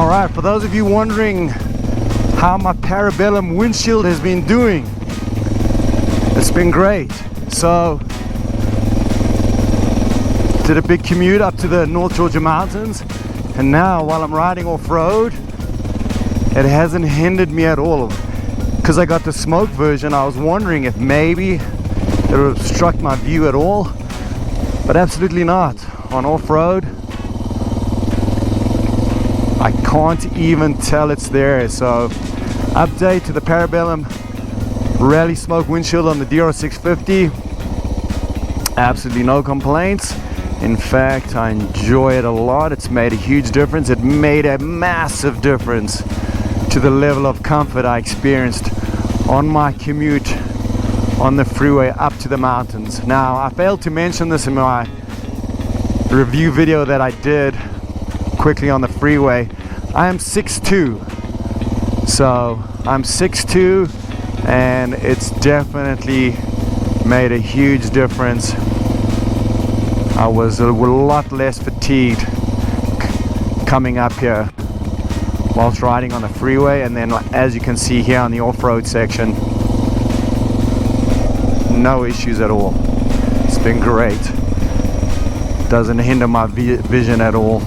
Alright, for those of you wondering how my Parabellum windshield has been doing, it's been great. So, did a big commute up to the North Georgia mountains, and now while I'm riding off-road, it hasn't hindered me at all. Because I got the smoke version, I was wondering if maybe it would obstruct my view at all, but absolutely not. On off-road, I can't even tell it's there. So, update to the Parabellum Rally Smoke windshield on the DR650. Absolutely no complaints. In fact, I enjoy it a lot. It's made a huge difference. It made a massive difference to the level of comfort I experienced on my commute on the freeway up to the mountains. Now, I failed to mention this in my review video that I did quickly on the freeway. I am 6'2", so I'm 6'2", and it's definitely made a huge difference. I was a lot less fatigued coming up here whilst riding on the freeway, and then as you can see here on the off-road section, no issues at all. It's been great. Doesn't hinder my vision at all.